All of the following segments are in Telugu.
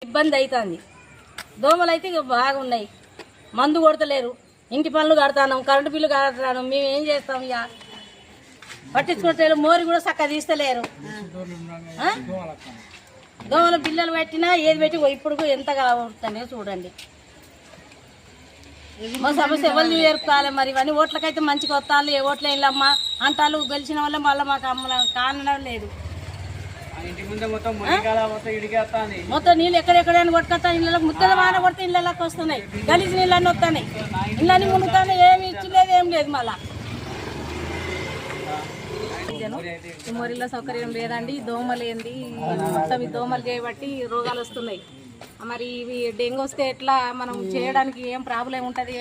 ఇబ్బంది అవుతుంది. దోమలు అయితే బాగున్నాయి, మందు కొడతలేరు, ఇంటి పనులు కడతాను, కరెంటు బిల్లు కడతాను, మేము ఏం చేస్తాం? ఇక పట్టించుకుంటే మోరి కూడా చక్కగా తీస్తలేరు. దోమల బిల్లలు పెట్టినా ఏది పెట్టి ఇప్పుడు ఎంతగా అవుతాయో చూడండి. మా సమస్య ఎవరు నేర్పాలి మరి? ఇవన్నీ ఓట్లకైతే మంచిగా వస్తాను, ఏ ఓట్లే ఇల్లమ్మా అంటారు, గెలిచిన వల్ల మళ్ళీ మాకు కానడం లేదు. మొత్తం నీళ్ళు ఎక్కడెక్కడైనా కొట్టుకొస్తా, ఇళ్ళకి ముత్తల వాన కొడితే ఇళ్ళకి వస్తున్నాయి, గలీజ్ నీళ్ళన్నీ వస్తున్నాయి, ఇళ్ళని మునుగుతాయి, ఏమి ఇచ్చలేదు, ఏం లేదు. మళ్ళా ఈ మోరీలో సౌకర్యం లేదండి, దోమలు ఏంది మొత్తం ఈ దోమలు చేయబట్టి రోగాలు వస్తున్నాయి. మరి ఇవి డెంగ్యూ వస్తే ఎట్లా మనం చేయడానికి ఏం ప్రాబ్లం ఉంటుంది?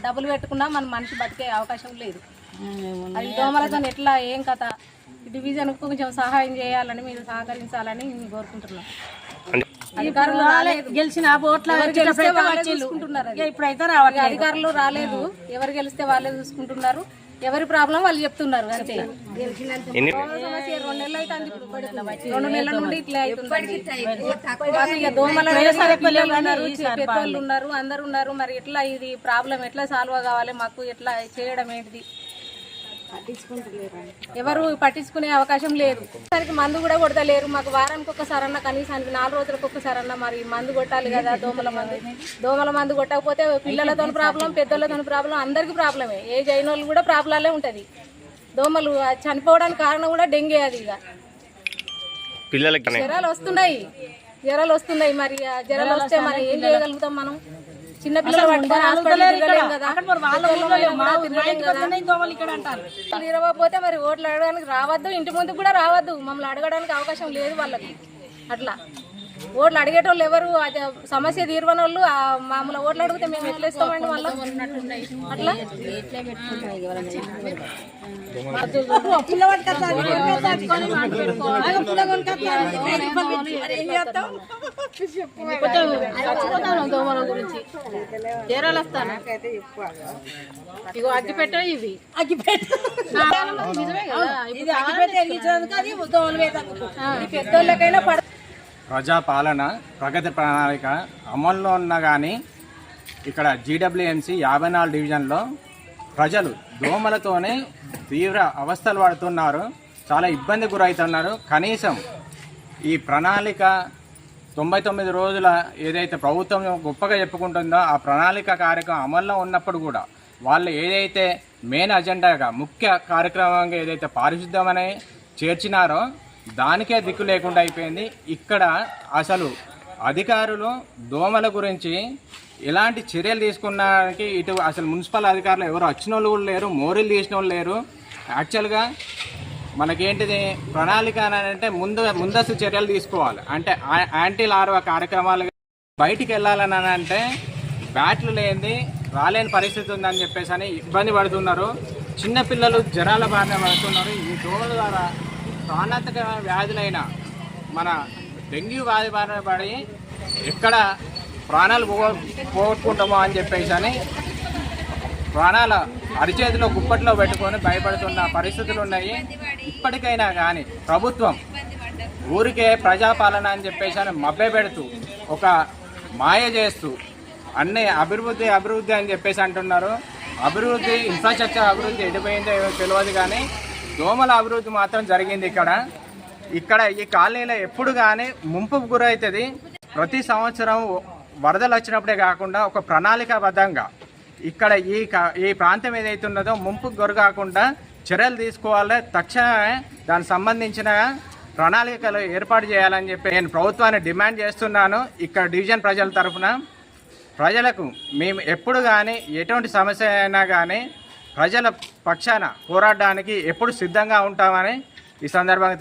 డబ్బులు పెట్టుకున్నా మన మనిషి బతికే అవకాశం లేదు. అది దోమలతో ఎట్లా ఏం కథ? డివిజన్ కొంచెం సహాయం చేయాలని, మీరు సహకరించాలని మేము కోరుకుంటున్నాం. అధికారులు రాలేదు, గెలిచిన ఓట్ల ఇప్పుడైతే రావాలి. అధికారులు రాలేదు, ఎవరు గెలిస్తే వాళ్ళే చూసుకుంటున్నారు, ఎవరి ప్రాబ్లం వాళ్ళు చెప్తున్నారు అంతే. 2 నెలలు అవుతుంది, 2 నెలల నుండి ఇట్లా అవుతుంది. దోమల పెద్దోళ్ళు ఉన్నారు, అందరు ఉన్నారు. మరి ఎట్లా ఇది ప్రాబ్లం ఎట్లా సాల్వ్ కావాలి? మాకు ఎట్లా చేయడం ఏంటిది? ఎవరు పట్టించుకునే అవకాశం లేదు. సరికి మందు కూడా కొడతలేరు. మాకు వారానికి ఒక్కసారన్నా, కనీసానికి 4 రోజులకు ఒక్కసారన్నా మరి మందు కొట్టాలి కదా. దోమల మందు కొట్టకపోతే పిల్లలతో ప్రాబ్లం, పెద్దోళ్ళతో ప్రాబ్లం, అందరికి ప్రాబ్లమే. ఏజ్ అయిన వాళ్ళు కూడా ప్రాబ్లాలే ఉంటుంది. దోమలు చనిపోవడానికి కారణం కూడా డెంగ్యూ. అది ఇక పిల్లలకి జ్వరాలు వస్తున్నాయి. మరి జ్వరాలు వస్తే మరి ఏం చేయగలుగుతాం మనం? చిన్నపిల్లలు తిరగకపోతే మరి ఓట్లు అడగడానికి రావద్దు, ఇంటి ముందుకు కూడా రావద్దు, మమ్మల్ని అడగడానికి అవకాశం లేదు వాళ్ళకి. అట్లా ఓట్లు అడిగేటోళ్ళు ఎవరు? సమస్య తీర్వని వాళ్ళు మామూలు ఓట్లు అడిగితే మేము ఎట్లా ఇస్తామండి? మళ్ళీ అట్లా దోమల గురించి జ్వరాలు వస్తాను. ఇగో అగ్గిపెట్ట, ఇవి పెద్దోళ్ళకైనా ప్రజాపాలన ప్రగతి ప్రణాళిక అమల్లో ఉన్నా కానీ ఇక్కడ జీడబ్ల్యూఎంసీ 54 డివిజన్లో ప్రజలు దోమలతోనే తీవ్ర అవస్థలు పడుతున్నారు, చాలా ఇబ్బంది గురవుతున్నారు. కనీసం ఈ ప్రణాళిక 99 రోజుల ఏదైతే ప్రభుత్వం గొప్పగా చెప్పుకుంటుందో ఆ ప్రణాళిక కార్యక్రమం అమల్లో ఉన్నప్పుడు కూడా వాళ్ళు ఏదైతే మెయిన్ అజెండాగా ముఖ్య కార్యక్రమంగా ఏదైతే పారిశుద్ధ్యం అనే చేర్చినారో దానికే దిక్కు లేకుండా అయిపోయింది. ఇక్కడ అసలు అధికారులు దోమల గురించి ఎలాంటి చర్యలు తీసుకున్నానికి ఇటు అసలు మున్సిపల్ అధికారులు ఎవరు వచ్చిన వాళ్ళు కూడా లేరు, మోరీలు తీసిన వాళ్ళు లేరు. యాక్చువల్గా మనకేంటిది ప్రణాళిక అంటే ముందస్తు చర్యలు తీసుకోవాలి. అంటే యాంటీ లార్వా కార్యక్రమాలు బయటికి వెళ్ళాలని అంటే బ్యాట్లు లేనిది రాలేని పరిస్థితి ఉందని చెప్పేసి అని ఇబ్బంది పడుతున్నారు. చిన్నపిల్లలు జ్వరాల బారిన పడుతున్నారు. ఈ దోమల ద్వారా ప్రాణాంతక వ్యాధులైన మన డెంగ్యూ వ్యాధి బారిన పడి ఎక్కడ ప్రాణాలు పోగొట్టుకుంటామో అని చెప్పేసి అని ప్రాణాల అరిచేతిలో గుప్పట్లో పెట్టుకొని భయపడుతున్న పరిస్థితులు ఉన్నాయి. ఇప్పటికైనా కానీ ప్రభుత్వం ఊరికే ప్రజాపాలన అని చెప్పేసి అని మభ్యపెడుతూ ఒక మాయ చేస్తూ అన్నీ అభివృద్ధి అని చెప్పేసి అంటున్నారు. అభివృద్ధి ఇన్ఫ్రాస్ట్రక్చర్ అభివృద్ధి ఎడిపోయిందో తెలియదు కానీ దోమల అభివృద్ధి మాత్రం జరిగింది. ఇక్కడ ఈ కాలనీలో ఎప్పుడు కానీ ముంపుకు గురవుతుంది. ప్రతి సంవత్సరం వరదలు వచ్చినప్పుడే కాకుండా ఒక ప్రణాళికాబద్ధంగా ఇక్కడ ఈ ప్రాంతం ఏదైతే ఉన్నదో ముంపుకు గురి కాకుండా చర్యలు తీసుకోవాలి. తక్షణమే దానికి సంబంధించిన ప్రణాళికలు ఏర్పాటు చేయాలని చెప్పి నేను ప్రభుత్వాన్ని డిమాండ్ చేస్తున్నాను. ఇక్కడ డివిజన్ ప్రజల తరఫున ప్రజలకు మేము ఎప్పుడు కానీ ఎటువంటి సమస్య అయినా కానీ ప్రజల పక్షాన పోరాడడానికి ఎప్పుడు సిద్ధంగా ఉంటామని ఈ సందర్భంగా